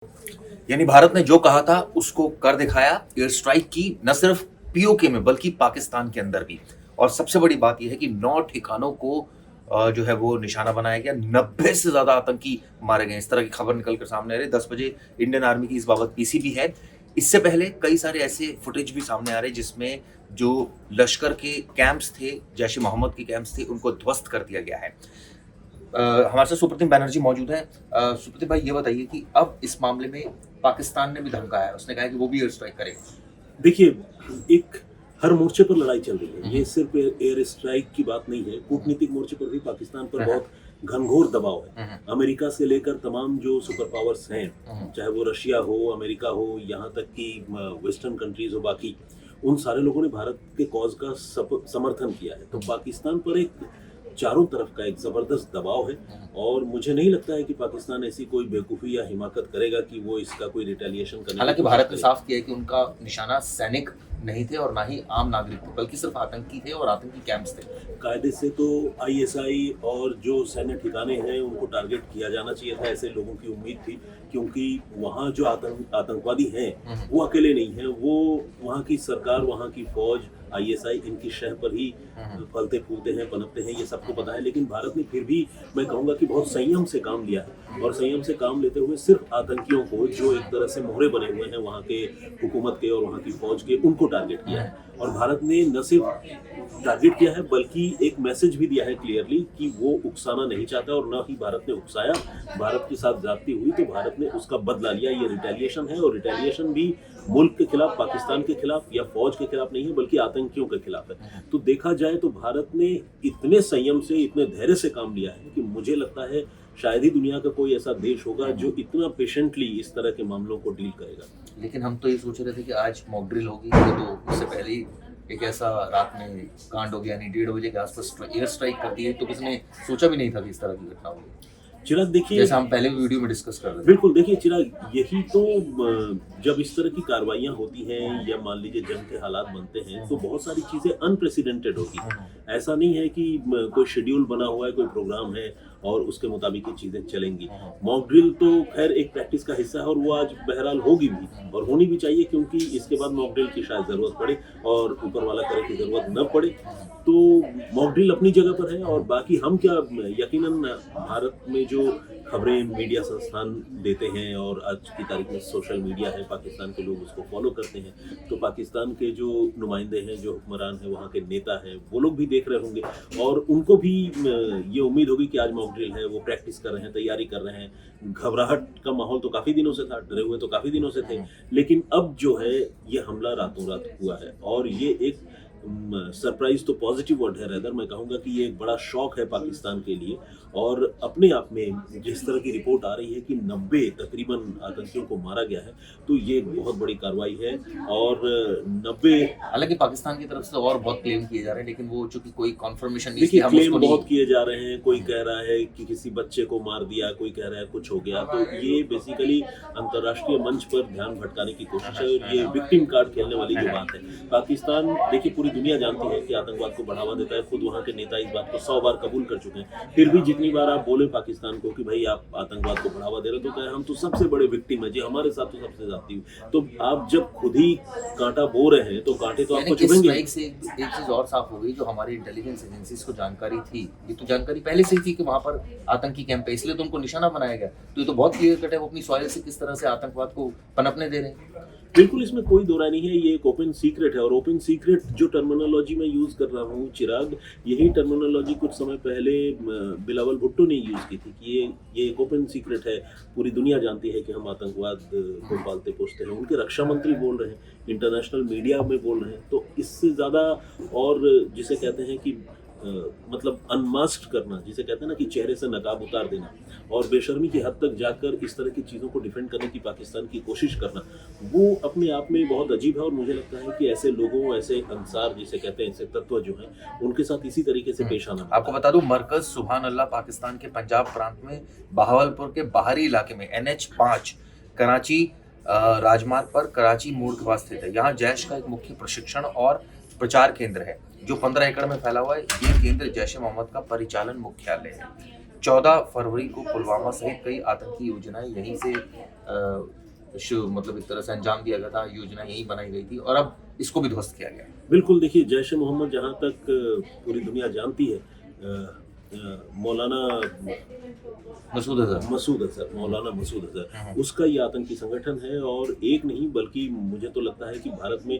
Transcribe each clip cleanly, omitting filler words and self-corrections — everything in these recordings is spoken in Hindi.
यानी भारत ने जो कहा था उसको कर दिखाया। एयर स्ट्राइक की न सिर्फ पीओके में बल्कि पाकिस्तान के अंदर भी। और सबसे बड़ी बात यह है कि 9 ठिकानों को जो है वो निशाना बनाया गया। 90 से ज्यादा आतंकी मारे गए। इस तरह की खबर निकल कर सामने आ रही है। 10 बजे इंडियन आर्मी की इस बाबत पीसी भी है। इससे पहले कई सारे ऐसे फुटेज भी सामने आ रहे जिसमें जो लश्कर के कैंप्स थे, जैश ए मोहम्मद के कैंप्स थे, उनको ध्वस्त कर दिया गया है। हमारे साथ सुप्रतिम बैनर्जी मौजूद हैं। सुप्रतिम भाई, ये बताइए कि अब इस मामले में पाकिस्तान ने भी धमकाया है। उसने कहा है कि वो भी एयर स्ट्राइक करेगा। देखिए, एक हर मोर्चे पर लड़ाई चल रही है। ये सिर्फ एयर स्ट्राइक की बात नहीं है। कूटनीतिक मोर्चे पर भी पाकिस्तान पर बहुत घनघोर दबाव है। अमेरिका से लेकर तमाम जो सुपर पावर्स हैं, चाहे वो रशिया हो, अमेरिका हो, यहाँ तक कि वेस्टर्न कंट्रीज हो, बाकी उन सारे लोगों ने भारत के कॉज का समर्थन किया है। तो पाकिस्तान पर एक चारों तरफ का एक जबरदस्त दबाव है और मुझे नहीं लगता है कि पाकिस्तान ऐसी कोई बेवकूफ़ी या हिमाकत करेगा कि वो इसका कोई रिटेलिएशन करने की हालांकि कोशिश भारत ने करे। साफ किया है कि उनका निशाना सैनिक नहीं थे और ना ही आम नागरिक थे, बल्कि सिर्फ आतंकी थे और आतंकी कैंप्स थे। कायदे से तो आईएसआई और जो सैन्य ठिकाने हैं उनको टारगेट किया जाना चाहिए था, ऐसे लोगों की उम्मीद थी, क्योंकि वहाँ जो आतंकवादी हैं वो अकेले नहीं हैं। वो वहाँ की सरकार, वहाँ की फौज, आईएसआई इनकी शह पर ही फलते फूलते हैं, पनपते हैं, ये सबको पता है। लेकिन भारत ने फिर भी, मैं कहूँगा कि बहुत संयम से काम लिया है और संयम से काम लेते हुए सिर्फ आतंकियों को, जो एक तरह से मोहरे बने हुए हैं वहाँ के हुकूमत के और वहाँ की फौज के, उनको टारगेट किया है। और भारत ने न सिर्फ टारगेट किया है बल्कि एक मैसेज भी दिया है क्लियरली कि वो उकसाना नहीं चाहता और न ही भारत ने उकसाया। भारत के साथ ज्यादती हुई तो भारत ने उसका बदला लिया। ये रिटेलिएशन है और रिटेलिएशन भी मुल्क के खिलाफ, पाकिस्तान के खिलाफ या फौज के खिलाफ नहीं है, बल्कि आतंकियों के खिलाफ है। तो देखा जाए तो भारत ने इतने संयम से, इतने धैर्य से काम लिया है कि मुझे लगता है शायद ही दुनिया का कोई ऐसा देश होगा जो इतना पेशेंटली इस तरह के मामलों को डील करेगा। लेकिन हम तो ये सोच रहे थे कि आज मॉक ड्रिल होगी, ये तो उससे पहले ही एक ऐसा रात में कांड हो गया। यानी 1:30 बजे के आसपास एयर स्ट्राइक कर दी है, तो किसी ने सोचा भी नहीं था कि इस तरह की घटना होगी। चिराग, देखिए, जैसा हम पहले भी वीडियो में डिस्कस कर रहे थे। बिल्कुल, देखिए चिराग, यही तो जब इस तरह की कार्रवाइयाँ होती हैं या मान लीजिए जंग के हालात बनते हैं तो बहुत सारी चीज़ें अनप्रेसिडेंटेड होगी। ऐसा नहीं है कि कोई शेड्यूल बना हुआ है, कोई प्रोग्राम है और उसके मुताबिक ये चीज़ें चलेंगी। मॉक ड्रिल तो खैर एक प्रैक्टिस का हिस्सा है और वो आज बहरहाल होगी भी और होनी भी चाहिए, क्योंकि इसके बाद मॉक ड्रिल की शायद ज़रूरत पड़े और ऊपर वाला करे की ज़रूरत न पड़े। तो मॉक ड्रिल अपनी जगह पर है और बाकी हम क्या, यकीनन भारत में जो खबरें मीडिया संस्थान देते हैं और आज की तारीख में सोशल मीडिया है, पाकिस्तान के लोग उसको फॉलो करते हैं, तो पाकिस्तान के जो नुमाइंदे हैं, जो हुक्मरान हैं, वहाँ के नेता हैं, वो लोग भी देख रहे होंगे और उनको भी ये उम्मीद होगी कि आज मॉक ड्रिल है, वो प्रैक्टिस कर रहे हैं, तैयारी कर रहे हैं। घबराहट का माहौल तो काफ़ी दिनों से था, डरे हुए तो काफ़ी दिनों से थे, लेकिन अब जो है ये हमला रातों रात हुआ है और ये एक सरप्राइज तो पॉजिटिव वर्ड है, रेदर मैं कहूँगा कि ये एक बड़ा शौक है पाकिस्तान के लिए। और अपने आप में जिस तरह की रिपोर्ट आ रही है कि 90 तकरीबन आतंकियों को मारा गया है, तो ये एक बहुत बड़ी कार्रवाई है। और 90, हालांकि पाकिस्तान की तरफ से और बहुत क्लेम किए जा रहे हैं, लेकिन वो चूंकि कोई कंफर्मेशन नहीं, देखिए, हम क्लेम उसको बहुत किए जा रहे हैं। कोई कह रहा है कि किसी बच्चे को मार दिया, कोई कह रहा है कुछ हो गया। तो ये बेसिकली अंतर्राष्ट्रीय मंच पर ध्यान भटकाने की कोशिश है और ये विक्टिम कार्ड खेलने वाली जो बात है। पाकिस्तान, देखिए, पूरी दुनिया जानती है कि आतंकवाद को बढ़ावा देता है। खुद वहाँ के नेता इस बात को 100 बार कबूल कर चुके हैं। फिर भी जितनी बार आप बोले पाकिस्तान को कि भाई आप आतंकवाद को बढ़ावा दे रहे हो, तो कहे हम तो सबसे बड़े विक्टिम है जी, हमारे साथ तो सबसे ज्यादा हुई। तो आप जब खुद ही कांटा बो रहे हैं तो कांटे तो आपको चुभेंगे। स्ट्राइक से एक चीज और साफ हो गई, जो हमारी इंटेलिजेंस एजेंसीज को जानकारी थी, ये तो जानकारी पहले से ही थी कि वहां पर आतंकी कैंप है, इसलिए तो उनको निशाना बनाया गया। तो ये तो बहुत क्लियर कट है, वो अपनी सॉइल से किस तरह से आतंकवाद को पनपने दे रहे हैं। बिल्कुल, इसमें कोई दो राय नहीं है। ये एक ओपन सीक्रेट है और ओपन सीक्रेट जो टर्मिनोलॉजी मैं यूज़ कर रहा हूँ चिराग, यही टर्मिनोलॉजी कुछ समय पहले बिलावल भुट्टो ने यूज़ की थी कि ये एक ओपन सीक्रेट है। पूरी दुनिया जानती है कि हम आतंकवाद को पालते पोसते हैं। उनके रक्षा मंत्री बोल रहे हैं, इंटरनेशनल मीडिया में बोल रहे हैं। तो इससे ज़्यादा, और जिसे कहते हैं कि मतलब अनमास्क करना, जिसे कहते हैं ना कि चेहरे से नकाब उतार देना और बेशर्मी की हद तक जाकर इस तरह की चीज़ों को डिफेंड करने की पाकिस्तान की कोशिश करना, वो अपने आप में बहुत अजीब है। और मुझे लगता है कि ऐसे लोगों, ऐसे अंसार जिसे कहते हैं, ऐसे तत्व जो हैं, उनके साथ इसी तरीके से पेश आना। आपको बता दूं, मरकज सुभान अल्लाह पाकिस्तान के पंजाब प्रांत में बहावलपुर के बाहरी इलाके में NH5 कराची राजमार्ग पर कराची मोड़ के पास स्थित है। यहाँ जैश का एक मुख्य प्रशिक्षण और प्रचार केंद्र है जो 15 एकड़ में फैला हुआ है। ये केंद्र जैश ए मोहम्मद का परिचालन मुख्यालय है। 14 फरवरी को पुलवामा सहित कई आतंकी योजनाएं यहीं से मतलब एक तरह से अंजाम दिया गया था, योजना यहीं बनाई गई थी और अब इसको भी ध्वस्त किया गया है। बिल्कुल, देखिए जैश ए मोहम्मद जहाँ तक पूरी दुनिया जानती है, मौलाना मसूद अजहर, मौलाना मसूद अजहर, उसका ये आतंकी संगठन है और एक नहीं बल्कि मुझे तो लगता है कि भारत में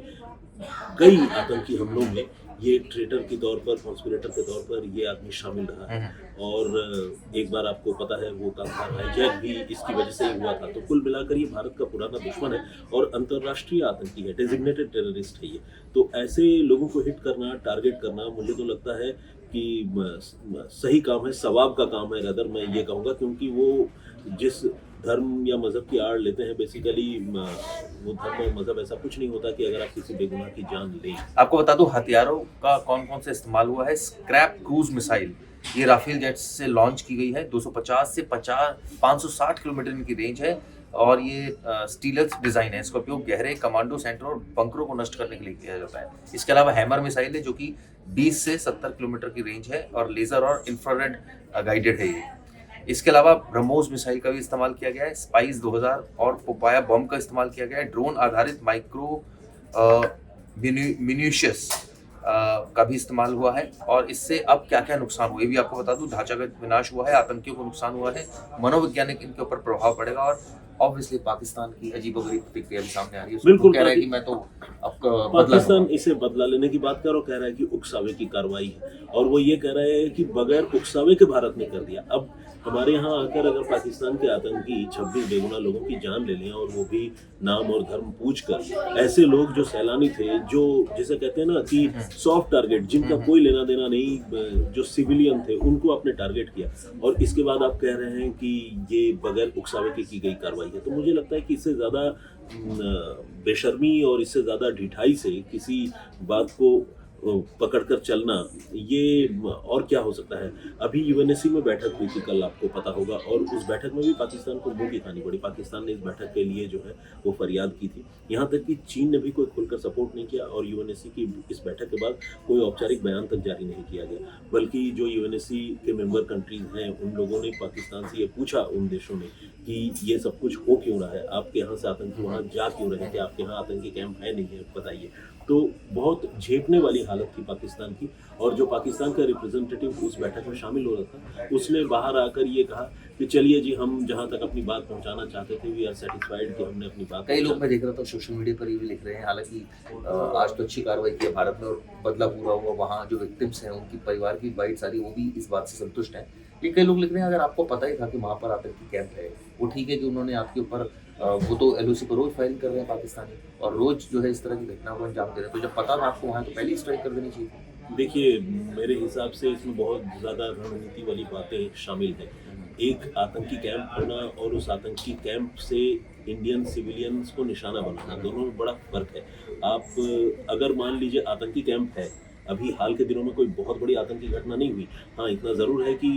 कई आतंकी हमलों में ये ट्रेटर के तौर पर, कॉन्स्पिरेटर के तौर पर ये आदमी शामिल रहा है। और एक बार आपको पता है वो कांधार हाईजैक भी इसकी वजह से ही हुआ था। तो कुल मिलाकर ये भारत का पुराना दुश्मन है और अंतर्राष्ट्रीय आतंकी है, डेजिग्नेटेड टेररिस्ट है ये। तो ऐसे लोगों को हिट करना, टारगेट करना, मुझे तो लगता है कि सही काम है, सवाब का काम है रदर, मैं ये कहूँगा, क्योंकि वो जिस धर्म या मजहब की आड़ लेते हैं, बेसिकली वो धर्म और मजहब ऐसा कुछ नहीं होता कि अगर आप किसी बेगुनाह की जान लें। आपको बता दूं हथियारों का कौन कौन से इस्तेमाल हुआ है। स्क्रैप क्रूज मिसाइल ये राफेल जेट्स से लॉन्च की गई है। 250 से 560 किलोमीटर इनकी रेंज है और ये स्टीलर्स डिजाइन है। इसका उपयोग गहरे कमांडो सेंटर और बंकरों को नष्ट करने के लिए किया जाता है। इसके अलावा हैमर मिसाइल है जो कि 20 से 70 किलोमीटर की रेंज है और लेजर और इंफ्रारेड गाइडेड है ये। इसके अलावा ब्रह्मोस मिसाइल का भी इस्तेमाल किया गया है। स्पाइस 2000 और पोपाया बम का इस्तेमाल किया गया है। ड्रोन आधारित माइक्रो मिन्यूशियस का भी इस्तेमाल हुआ है। और इससे अब क्या क्या नुकसान हुए भी आपको बता दूं। ढांचागत विनाश हुआ है, आतंकियों को नुकसान हुआ है, मनोवैज्ञानिक इनके ऊपर प्रभाव पड़ेगा और ऑब्वियसली पाकिस्तान की अजीबोगरीब प्रतिक्रिया भी सामने आ रही है। बिल्कुल, कह रहा है कि मैं तो अब पाकिस्तान इसे बदला लेने की बात कर रहा, कह रहा है कि उकसावे की कार्रवाई है और वो ये कह रहा है कि बगैर उकसावे के भारत ने कर दिया। अब हमारे यहाँ आकर अगर पाकिस्तान के आतंकी 26 बेगुनाह लोगों की जान ले लें और वो भी नाम और धर्म पूछ कर, ऐसे लोग जो सैलानी थे, जो जिसे कहते हैं ना कि सॉफ्ट टारगेट, जिनका कोई लेना देना नहीं, जो सिविलियन थे, उनको आपने टारगेट किया और इसके बाद आप कह रहे हैं कि ये बगैर उकसावे की गई कार्रवाई है। तो मुझे लगता है कि इससे ज़्यादा बेशर्मी और इससे ज़्यादा ढिठाई से किसी बात को पकड़कर चलना, ये और क्या हो सकता है। अभी यूएनएससी में बैठक हुई थी कल, आपको पता होगा, और उस बैठक में भी पाकिस्तान को मुंह की खानी पड़ी। पाकिस्तान ने इस बैठक के लिए जो है वो फरियाद की थी। यहाँ तक कि चीन ने भी कोई खुलकर सपोर्ट नहीं किया और यूएनएससी की इस बैठक के बाद कोई औपचारिक बयान तक जारी नहीं किया गया, बल्कि जो यूएनएससी के मेंबर कंट्रीज हैं उन लोगों ने पाकिस्तान से ये पूछा, उन देशों ने, कि ये सब कुछ हो क्यों रहा है, आपके यहाँ से आतंकी वहाँ जा क्यों रहे थे, आपके यहाँ आतंकी कैंप है नहीं है, बताइए। तो बहुत झेपने वाली हालत थी पाकिस्तान की। और जो पाकिस्तान का रिप्रेजेंटेटिव उस बैठक में शामिल हो रहा था, उसने बाहर आकर ये कहा कि चलिए जी, हम जहां तक अपनी बात पहुंचाना चाहते थे, वी आर सेटिस्फाइड कि हमने अपनी बात। कई लोग मैं देख रहा था सोशल मीडिया पर ये भी लिख रहे हैं, हालांकि आज तो अच्छी कार्रवाई की है भारत में और बदला पूरा हुआ, वहाँ जो विक्टिम्स हैं उनकी परिवार की बाइट सारी, वो भी इस बात से संतुष्ट हैं। लेकिन कई लोग लिख रहे हैं अगर आपको पता ही था कि वहाँ पर आतंकी कैंप है, वो ठीक है कि उन्होंने आपके ऊपर, वो तो एलओसी पर रोज फाइल कर रहे हैं पाकिस्तानी और रोज जो है इस तरह की घटना को अंजाम दे रहे हैं, तो जब पता था आपको वहाँ तो पहले ही स्ट्राइक कर देनी चाहिए। देखिए, मेरे हिसाब से इसमें बहुत ज़्यादा रणनीति वाली बातें शामिल हैं। एक आतंकी कैंप होना और उस आतंकी कैंप से इंडियन सिविलियंस को निशाना बनाना, दोनों में बड़ा फर्क है। आप अगर मान लीजिए आतंकी कैंप है, अभी हाल के दिनों में कोई बहुत बड़ी आतंकी घटना नहीं हुई, हाँ इतना ज़रूर है कि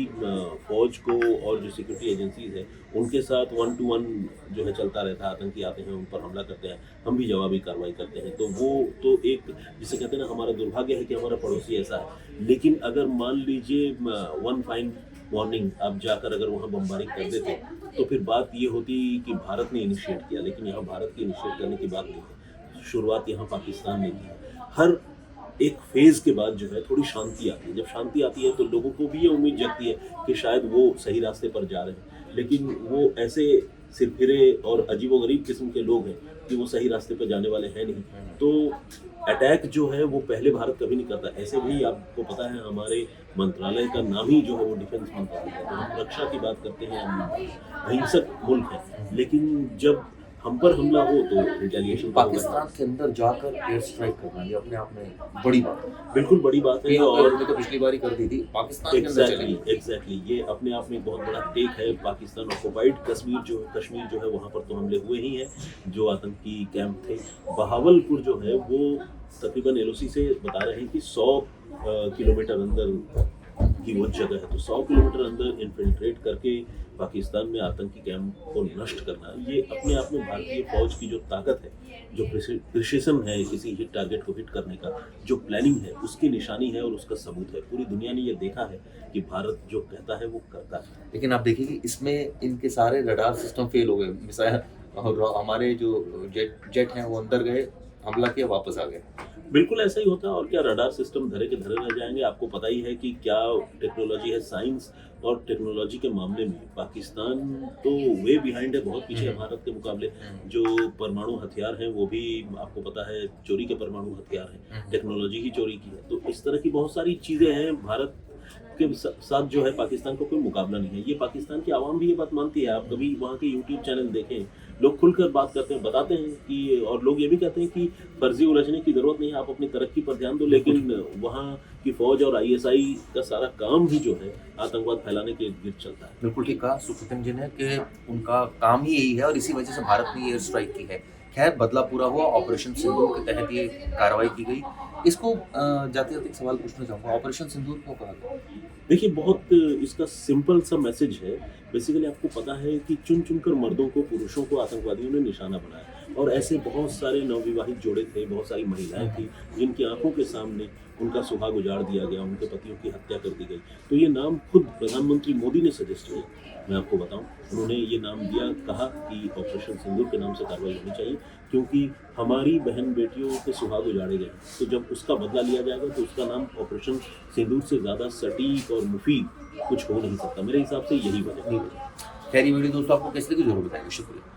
फौज को और जो सिक्योरिटी एजेंसीज है उनके साथ 1-to-1 जो है चलता रहता है। आतंकी आते हैं, उन पर हमला करते हैं, हम भी जवाबी कार्रवाई करते हैं। तो वो तो एक, जिसे कहते हैं ना, हमारा दुर्भाग्य है कि हमारा पड़ोसी ऐसा है। लेकिन अगर मान लीजिए वन फाइन मॉर्निंग आप जाकर अगर वहाँ बमबारी कर देते तो फिर बात ये होती कि भारत ने इनिशिएट किया, लेकिन यहाँ भारत की इनिशिएट करने की बात नहीं है। शुरुआत यहाँ पाकिस्तान ने की है। हर एक फेज के बाद जो है थोड़ी शांति आती है। जब शांति आती है तो लोगों को भी ये उम्मीद जगती है कि शायद वो सही रास्ते पर जा रहे हैं, लेकिन वो ऐसे सिरफिरे और अजीबोगरीब किस्म के लोग हैं कि वो सही रास्ते पर जाने वाले हैं नहीं। तो अटैक जो है वो पहले भारत कभी नहीं करता। ऐसे भी आपको पता है हमारे मंत्रालय का नाम ही जो है वो डिफेंस मंत्रालय है, तो हम रक्षा की बात करते हैं, हम अहिंसक मुल्क है। लेकिन जब हम पर हमला हो तो रिटेलिएशन पाकिस्तान के अंदर जाकर एयर स्ट्राइक करना ये अपने आप में बड़ी बात है, बिल्कुल बड़ी बात है। और तो पिछली बार ही कर दी थी पाकिस्तान के अंदर चली। एग्जैक्टली ये अपने आप में एक बहुत बड़ा टेक है। पाकिस्तान ऑक्युपाइड कश्मीर जो है वहाँ पर तो हमले हुए ही हैं, जो आतंकी कैंप थे। बहावलपुर जो है वो तकरीबन एलओसी से बता रहे हैं कि 100 किलोमीटर अंदर की वो जगह है, तो 100 किलोमीटर अंदर इन्फिल्ट्रेट करके पाकिस्तान में आतंकी कैंप को नष्ट करना, ये अपने आप में भारतीय फौज की जो ताकत है, जो प्रिसिशन है किसी हिट टारगेट को हिट करने का, जो प्लानिंग है, उसकी निशानी है और उसका सबूत है। पूरी दुनिया ने ये देखा है कि भारत जो कहता है वो करता है। लेकिन आप देखिए कि इसमें इनके सारे रडार सिस्टम फेल हो गए, मिसाइल और हमारे जो जेट हैं वो अंदर गए, हमला किया, वापस आ गए। बिल्कुल ऐसा ही होता है, और क्या रडार सिस्टम धरे के धरे रह जाएंगे। आपको पता ही है कि क्या टेक्नोलॉजी है। साइंस और टेक्नोलॉजी के मामले में पाकिस्तान तो वे बिहाइंड है, बहुत पीछे है भारत के मुकाबले। जो परमाणु हथियार हैं वो भी आपको पता है चोरी के परमाणु हथियार हैं, टेक्नोलॉजी ही चोरी की है। तो इस तरह की बहुत सारी चीज़ें हैं। भारत के साथ जो है पाकिस्तान का कोई मुकाबला नहीं है। ये पाकिस्तान की आवाम भी ये बात मानती है। आप कभी वहाँ के यूट्यूब चैनल देखें, लोग खुलकर बात करते हैं, बताते हैं कि, और लोग ये भी कहते हैं कि फर्जी उलझने की जरूरत नहीं है, आप अपनी तरक्की पर ध्यान दो। लेकिन वहाँ की फौज और आईएसआई का सारा काम ही जो है आतंकवाद फैलाने के इर्द गिर्द चलता है। बिल्कुल ठीक कहा सुप्रीम जी ने कि उनका काम ही यही है और इसी वजह से भारत ने एयर स्ट्राइक की है। खैर, बदला पूरा हुआ, ऑपरेशन सिंदूर के तहत ये कार्रवाई की गई। इसको जाते जाते एक सवाल पूछना चाहूँगा, ऑपरेशन सिंदूर क्यों कहा गया? देखिए, बहुत इसका सिंपल सा मैसेज है। बेसिकली आपको पता है कि चुन चुनकर मर्दों को, पुरुषों को आतंकवादियों ने निशाना बनाया, और ऐसे बहुत सारे नवविवाहित जोड़े थे, बहुत सारी महिलाएं थी जिनकी आंखों के सामने उनका सुहाग उजाड़ दिया गया, उनके पतियों की हत्या कर दी गई। तो ये नाम खुद प्रधानमंत्री मोदी ने सजेस्ट किया। मैं आपको बताऊं, उन्होंने ये नाम दिया, कहा कि ऑपरेशन सिंदूर के नाम से कार्रवाई होनी चाहिए, क्योंकि हमारी बहन बेटियों के सुहाग उजाड़े गए। तो जब उसका बदला लिया जाएगा तो उसका नाम ऑपरेशन सिंदूर से ज़्यादा सटीक और मुफीद कुछ हो नहीं सकता। मेरे हिसाब से यही वजह है। खैर, ये वीडियो दोस्तों आपको कैसे लगी जरूर बताइए। शुक्रिया।